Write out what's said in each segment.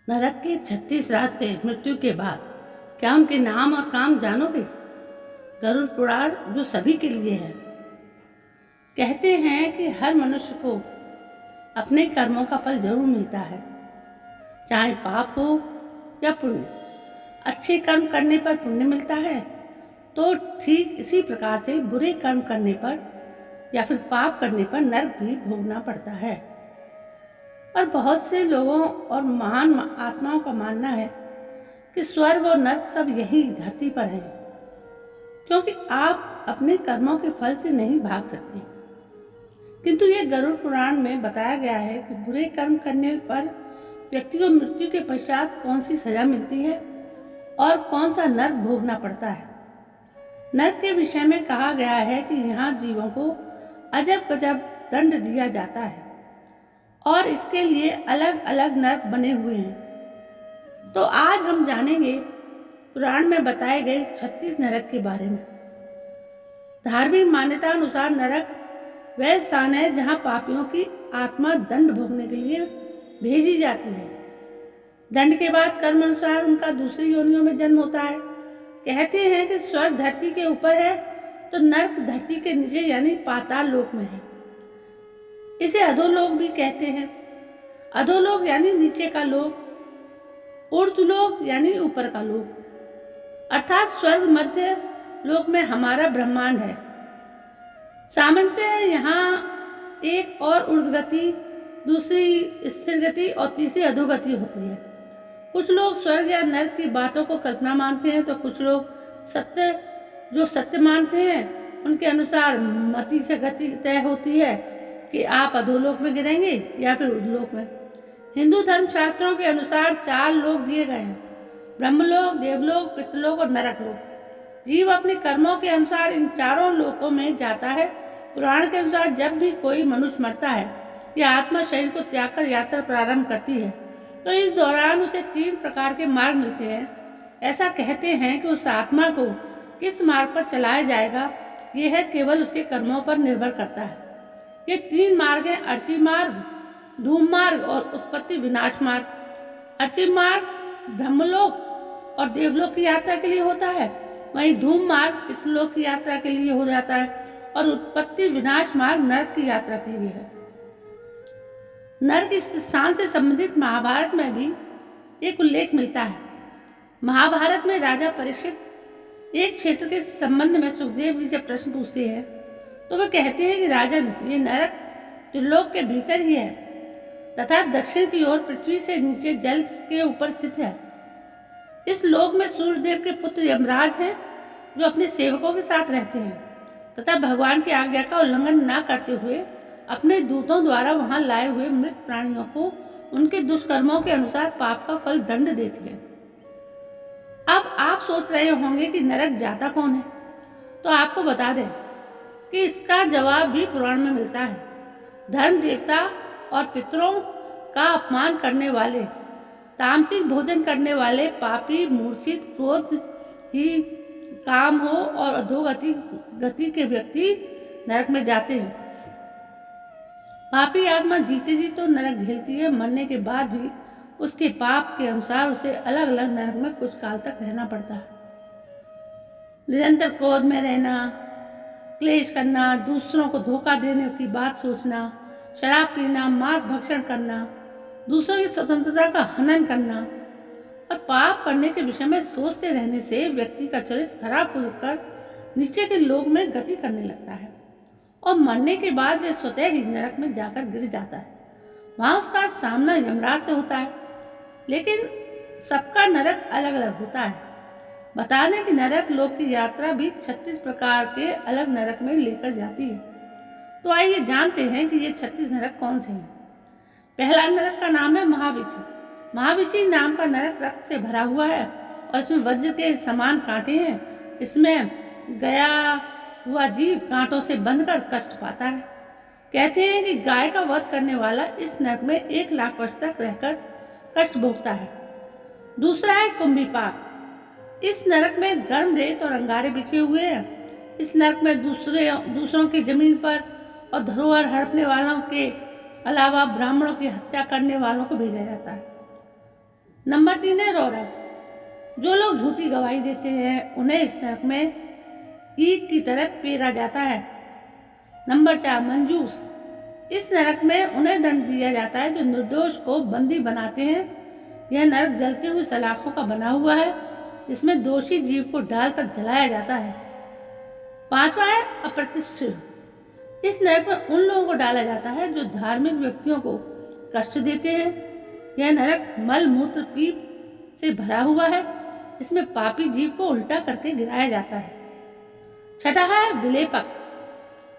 नरक के 36 रास्ते मृत्यु के बाद, क्या उनके नाम और काम जानोगे? गरुड़ पुराण जो सभी के लिए है। कहते हैं कि हर मनुष्य को अपने कर्मों का फल जरूर मिलता है, चाहे पाप हो या पुण्य। अच्छे कर्म करने पर पुण्य मिलता है, तो ठीक इसी प्रकार से बुरे कर्म करने पर या फिर पाप करने पर नरक भी भोगना पड़ता है। और बहुत से लोगों और महान आत्माओं का मानना है कि स्वर्ग और नरक सब यही धरती पर हैं, क्योंकि आप अपने कर्मों के फल से नहीं भाग सकते। किंतु ये गरुड़ पुराण में बताया गया है कि बुरे कर्म करने पर व्यक्ति को मृत्यु के पश्चात कौन सी सजा मिलती है और कौन सा नरक भोगना पड़ता है। नरक के विषय में कहा गया है कि यहाँ जीवों को अजब गजब दंड दिया जाता है और इसके लिए अलग अलग नरक बने हुए हैं। तो आज हम जानेंगे पुराण में बताए गए 36 नरक के बारे में। धार्मिक मान्यता अनुसार नरक वह स्थान है जहाँ पापियों की आत्मा दंड भोगने के लिए भेजी जाती है। दंड के बाद कर्म अनुसार उनका दूसरी योनियों में जन्म होता है। कहते हैं कि स्वर्ग धरती के ऊपर है तो नरक धरती के नीचे यानी पाताल लोक में है। इसे अधोलोक भी कहते हैं। अधोलोक यानी नीचे का लोक, ऊर्ध्वलोक यानी ऊपर का लोक, अर्थात स्वर्ग मध्य लोक में हमारा ब्रह्मांड है। सामान्यतः यहाँ एक और ऊर्ध्वगति, दूसरी स्थिर गति और तीसरी अधोगति होती है। कुछ लोग स्वर्ग या नरक की बातों को कल्पना मानते हैं, तो कुछ लोग सत्य मानते हैं। उनके अनुसार मति से गति तय होती है कि आप अधोलोक में गिरेंगे या फिर ऊर्ध्वलोक में। हिंदू धर्म शास्त्रों के अनुसार 4 लोक दिए गए हैं: ब्रह्मलोक, देवलोक, पितृलोक और नरक लोक। जीव अपने कर्मों के अनुसार इन चारों लोकों में जाता है। पुराण के अनुसार जब भी कोई मनुष्य मरता है या आत्मा शरीर को त्याग कर यात्रा प्रारंभ करती है, तो इस दौरान उसे 3 प्रकार के मार्ग मिलते हैं। ऐसा कहते हैं कि उस आत्मा को किस मार्ग पर चलाया जाएगा, यह केवल उसके कर्मों पर निर्भर करता है। ये 3 मार्ग हैं: अर्ची मार्ग, धूम मार्ग और उत्पत्ति विनाश मार्ग। अर्ची मार्ग ब्रह्मलोक और देवलोक की यात्रा के लिए होता है, वहीं धूम मार्ग पितृलोक की यात्रा के लिए हो जाता है और उत्पत्ति विनाश मार्ग नरक की यात्रा के लिए है। नरक इस स्थान से संबंधित महाभारत में भी एक उल्लेख मिलता है। महाभारत में राजा परीक्षित एक क्षेत्र के संबंध में सुखदेव जी से प्रश्न पूछते हैं, तो वे कहते हैं कि राजन, ये नरक त्रिलोक के भीतर ही है तथा दक्षिण की ओर पृथ्वी से नीचे जल के ऊपर स्थित है। इस लोक में सूर्यदेव के पुत्र यमराज हैं, जो अपने सेवकों के साथ रहते हैं तथा भगवान की आज्ञा का उल्लंघन न करते हुए अपने दूतों द्वारा वहां लाए हुए मृत प्राणियों को उनके दुष्कर्मों के अनुसार पाप का फल दंड देते हैं। अब आप सोच रहे होंगे कि नरक जाता कौन है, तो आपको बता दें कि इसका जवाब भी पुराण में मिलता है। धर्म देवता और पितरों का अपमान करने वाले, तामसिक भोजन करने वाले, पापी, मूर्छित, क्रोध ही काम हो और अधोगति के व्यक्ति नरक में जाते हैं। पापी आत्मा जीते जी तो नरक झेलती है, मरने के बाद भी उसके पाप के अनुसार उसे अलग अलग नरक में कुछ काल तक रहना पड़ता है। निरंतर क्रोध में रहना, क्लेश करना, दूसरों को धोखा देने की बात सोचना, शराब पीना, मांस भक्षण करना, दूसरों की स्वतंत्रता का हनन करना और पाप करने के विषय में सोचते रहने से व्यक्ति का चरित्र खराब होकर नीचे के लोक में गति करने लगता है और मरने के बाद वह स्वतः ही नरक में जाकर गिर जाता है। वहाँ उसका सामना यमराज से होता है, लेकिन सबका नरक अलग अलग होता है। बता दें कि नरक लोक की यात्रा भी 36 प्रकार के अलग नरक में लेकर जाती है। तो आइए जानते हैं कि ये 36 नरक कौन से हैं। पहला नरक का नाम है महाविषी। महाविषी नाम का नरक रक्त से भरा हुआ है और इसमें वज्र के समान कांटे हैं। इसमें गया हुआ जीव कांटों से बंधकर कष्ट पाता है। कहते हैं कि गाय का वध करने वाला इस नरक में 1 लाख वर्ष तक रहकर कष्ट भोगता है। दूसरा है कुंभीपाक। इस नरक में गर्म रेत और अंगारे बिछे हुए हैं। इस नरक में दूसरों की जमीन पर और धरोहर हड़पने वालों के अलावा ब्राह्मणों की हत्या करने वालों को भेजा जाता है। नंबर 3 है रौरव। जो लोग झूठी गवाही देते हैं उन्हें इस नरक में ईख की तरह पेरा जाता है। नंबर 4 मंजूस। इस नरक में उन्हें दंड दिया जाता है जो निर्दोष को बंदी बनाते हैं। यह नरक जलते हुए सलाखों का बना हुआ है जिसमें दोषी जीव को डालकर जलाया जाता है। 5वां है अप्रतिष्ठित। इस नरक में उन लोगों को डाला जाता है जो धार्मिक व्यक्तियों को कष्ट देते हैं। यह नरक मल मूत्र पीप से भरा हुआ है। इसमें पापी जीव को उल्टा करके गिराया जाता है। 6वां है विलेपक।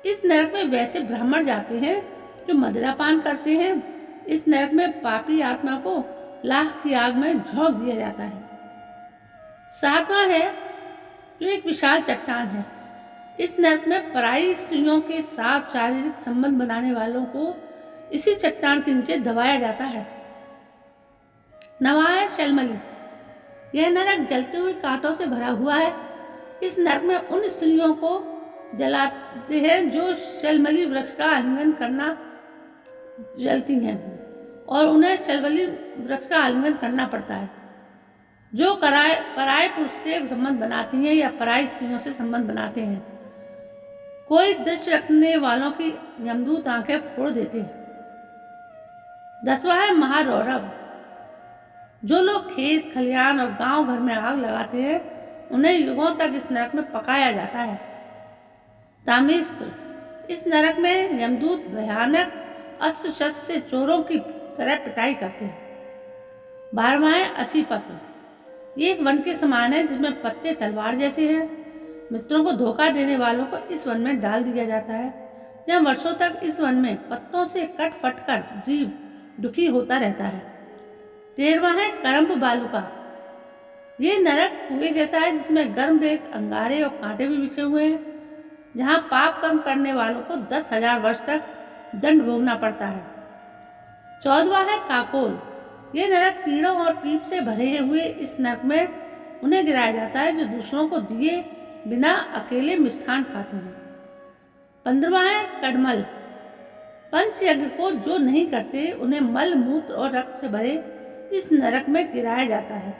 इस नरक में वैसे ब्राह्मण जाते हैं जो मदिरापान करते हैं। इस नरक में पापी आत्मा को लाख की आग में झोंक दिया जाता है। 7वां है जो एक विशाल चट्टान है। इस नरक में पराई स्त्रियों के साथ शारीरिक संबंध बनाने वालों को इसी चट्टान के नीचे दबाया जाता है। 9वां है शलमली। यह नरक जलते हुए कांटों से भरा हुआ है। इस नरक में उन स्त्रियों को जलाते हैं जो शलमली वृक्ष का आलिंगन करना जलती हैं और उन्हें शलमली वृक्ष का आलिंगन करना पड़ता है। जो पराये पुरुष से संबंध बनाती हैं या पराई स्त्रियों से संबंध बनाते हैं, कोई दृष्टि रखने वालों की यमदूत आंखें फोड़ देते हैं। 10वां है महारौरव। जो लोग खेत खलिहान और गांव भर में आग लगाते हैं उन्हें युगों तक इस नरक में पकाया जाता है। तामिस्त्र। इस नरक में यमदूत भयानक अस्त्र शस्त्र से चोरों की तरह पिटाई करते हैं। 12वां है असीपत्र। ये एक वन के समान है जिसमें पत्ते तलवार जैसे हैं। मित्रों को धोखा देने वालों को इस वन में डाल दिया जाता है जहाँ वर्षों तक इस वन में पत्तों से कट फट कर जीव दुखी होता रहता है। 13वां है करम्ब बालुका। ये नरक कुएं जैसा है जिसमें गर्म रेत, अंगारे और कांटे भी बिछे हुए हैं, जहाँ पाप कर्म करने वालों को 10,000 वर्ष तक दंड भोगना पड़ता है। 14वां है काकोल। ये नरक कीड़ों और पीप से भरे हुए इस नरक में उन्हें गिराया जाता है जो दूसरों को दिए बिना अकेले मिष्ठान खाते हैं। 15वां है कडमल। पंच यज्ञ को जो नहीं करते उन्हें मल मूत्र और रक्त से भरे इस नरक में गिराया जाता है।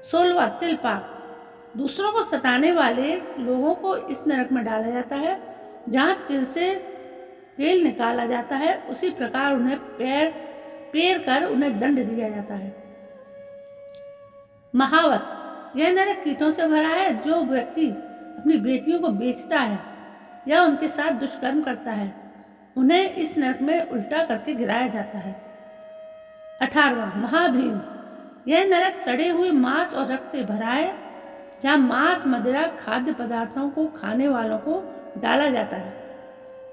16वां तिलपाक। दूसरों को सताने वाले लोगों को इस नरक में डाला जाता है जहाँ तिल से तेल निकाला जाता है, उसी प्रकार उन्हें पेर कर उन्हें दंड दिया जाता है। महावत। यह नरक कीटों से भरा है। जो व्यक्ति अपनी बेटियों को बेचता है या उनके साथ दुष्कर्म करता है उन्हें इस नरक में उल्टा करके गिराया जाता है। 18वां महाभीम। यह नरक सड़े हुए मांस और रक्त से भरा है जहाँ मांस, मदिरा, खाद्य पदार्थों को खाने वालों को डाला जाता है।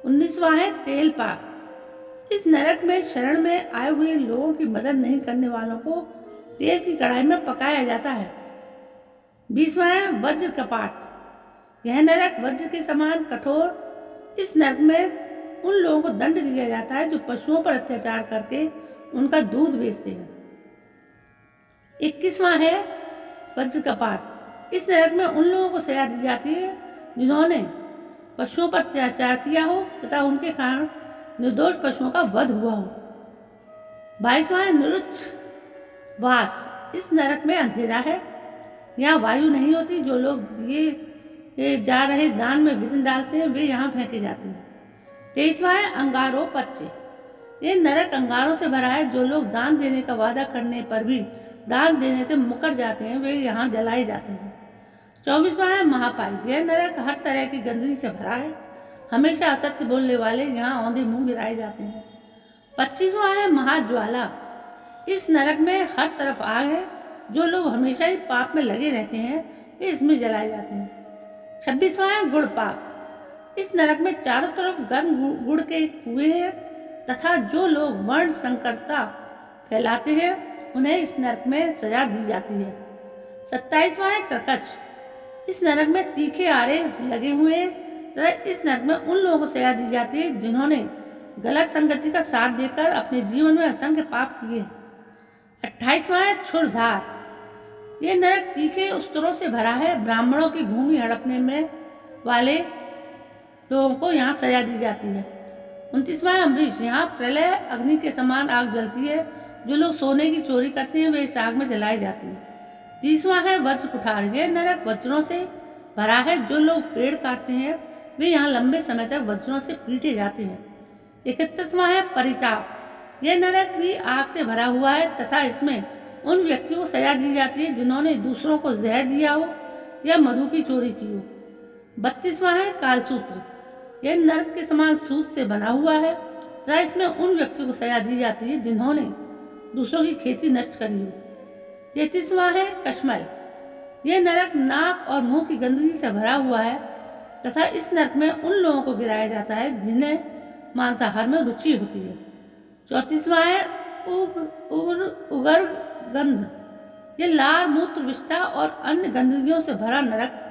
19वां है तेल पाक। इस नरक में शरण में आए हुए लोगों की मदद नहीं करने वालों को तेल की कढ़ाई में पकाया जाता है। 20वां है वज्र कपाट। यह नरक वज्र के समान कठोर। इस नरक में उन लोगों को दंड दिया जाता है जो पशुओं पर अत्याचार करके उनका दूध बेचते हैं। 21वां है वज्र कपाट। इस नरक में उन लोगों को सजा दी जाती है जिन्होंने पशुओं पर अत्याचार किया हो तथा उनके कारण निर्दोष पशुओं का वध हुआ हो। 22वां है निरुच्च वास। इस नरक में अंधेरा है। यहाँ वायु नहीं होती। जो लोग दिए जा रहे दान में विघ्न डालते हैं वे यहाँ फेंके जाते हैं। 23वां है अंगारों पच्चे। ये नरक अंगारों से भरा है। जो लोग दान देने का वादा करने पर भी दान देने से मुकर जाते हैं वे यहाँ जलाए जाते हैं। 24वां है महापाई। यह नरक हर तरह की गंदगी से भरा है। हमेशा असत्य बोलने वाले यहाँ औंधे मुंह गिराए जाते हैं। 25वां है महाज्वाला। इस नरक में हर तरफ आग है। जो लोग हमेशा ही पाप में लगे रहते हैं वे इसमें जलाए जाते हैं। 26वां है गुड़ पाप। इस नरक में चारों तरफ गर्म गुड़ के कुएं हैं तथा जो लोग वर्ण संकरता फैलाते हैं उन्हें इस नरक में सजा दी जाती है। 27वां है कर्कच। इस नरक में तीखे आरे लगे हुए हैं तथा इस नरक में उन लोगों को सजा दी जाती है जिन्होंने गलत संगति का साथ देकर अपने जीवन में असंख्य पाप किए। 28वां है क्षुरधार। यह नरक तीखे उत्तरों से भरा है। ब्राह्मणों की भूमि हड़पने में वाले लोगों को यहाँ सजा दी जाती है। 29वां है अमरीश। यहाँ प्रलय अग्नि के समान आग जलती है। जो लोग सोने की चोरी करते हैं वे इस आग में जलाए जाते हैं। 30वां है वज्र कुठार। यह नरक वज्रों से भरा है। जो लोग पेड़ काटते हैं वे यहाँ लंबे समय तक वज्रों से पीटे जाते हैं। 31वां है परिताप। यह नरक भी आग से भरा हुआ है तथा इसमें उन व्यक्तियों को सजा दी जाती है जिन्होंने दूसरों को जहर दिया हो या मधु की चोरी की हो। 32वां है कालसूत्र। यह नरक के समान सूत से बना हुआ है तथा इसमें उन व्यक्तियों को सजा दी जाती है जिन्होंने दूसरों की खेती नष्ट करी हो। 33वां है कश्मल। यह नरक नाक और मुंह की गंदगी से भरा हुआ है तथा इस नरक में उन लोगों को गिराया जाता है जिन्हें मांसाहार में रुचि होती है। 34वां है उगर गंध। यह लार मूत्र विष्ठा और अन्य गंदगियों से भरा नरक।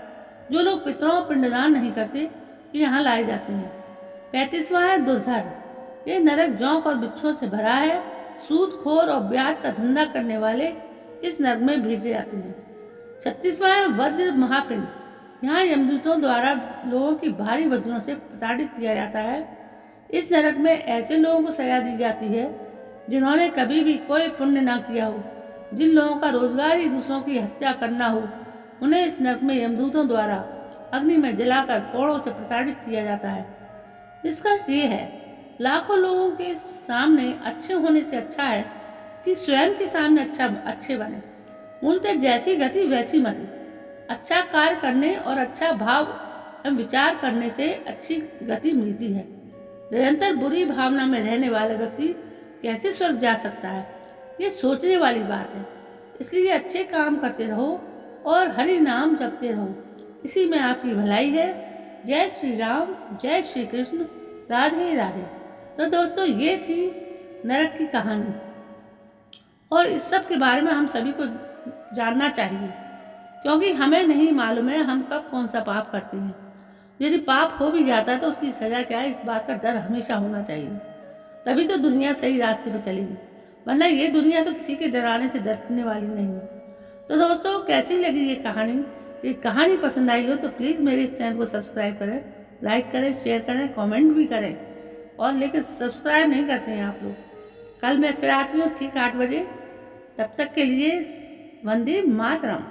जो लोग पितरों पिंडदान नहीं करते वे यहाँ लाए जाते हैं। 35वां है दुर्धर। यह नरक जौंक और बिच्छुओं से भरा है। सूदखोर और ब्याज का धंधा करने वाले इस नरक में भेजे जाते हैं। 36वां है वज्र महापिंड। यहाँ यमदूतों द्वारा लोगों की भारी वज्रों से प्रताड़ित किया जाता है। इस नरक में ऐसे लोगों को सजा दी जाती है जिन्होंने कभी भी कोई पुण्य न किया हो। जिन लोगों का रोजगार ही दूसरों की हत्या करना हो उन्हें इस नरक में यमदूतों द्वारा अग्नि में जलाकर कोड़ों से प्रताड़ित किया जाता है। इसका ये है, लाखों लोगों के सामने अच्छे होने से अच्छा है कि स्वयं के सामने अच्छे बने। मूलतः जैसी गति वैसी मति। अच्छा कार्य करने और अच्छा भाव एवं विचार करने से अच्छी गति मिलती है। निरंतर बुरी भावना में रहने वाला व्यक्ति कैसे स्वर्ग जा सकता है, ये सोचने वाली बात है। इसलिए अच्छे काम करते रहो और हरि नाम जपते रहो, इसी में आपकी भलाई है। जय श्री राम, जय श्री कृष्ण, राधे राधे। तो दोस्तों ये थी नरक की कहानी और इस सब के बारे में हम सभी को जानना चाहिए क्योंकि हमें नहीं मालूम है हम कब कौन सा पाप करते हैं। यदि पाप हो भी जाता है तो उसकी सज़ा क्या है, इस बात का डर हमेशा होना चाहिए। तभी तो दुनिया सही रास्ते पर चलेगी, वरना ये दुनिया तो किसी के डराने से डरने वाली नहीं है। तो दोस्तों कैसी लगी ये कहानी पसंद आई हो तो प्लीज़ मेरे इस चैनल को सब्सक्राइब करें, लाइक करें, शेयर करें, कमेंट भी करें। और लेकिन सब्सक्राइब नहीं करते हैं आप लोग। कल मैं फिर आती हूँ ठीक 8 बजे। तब तक के लिए वंदे मातरम।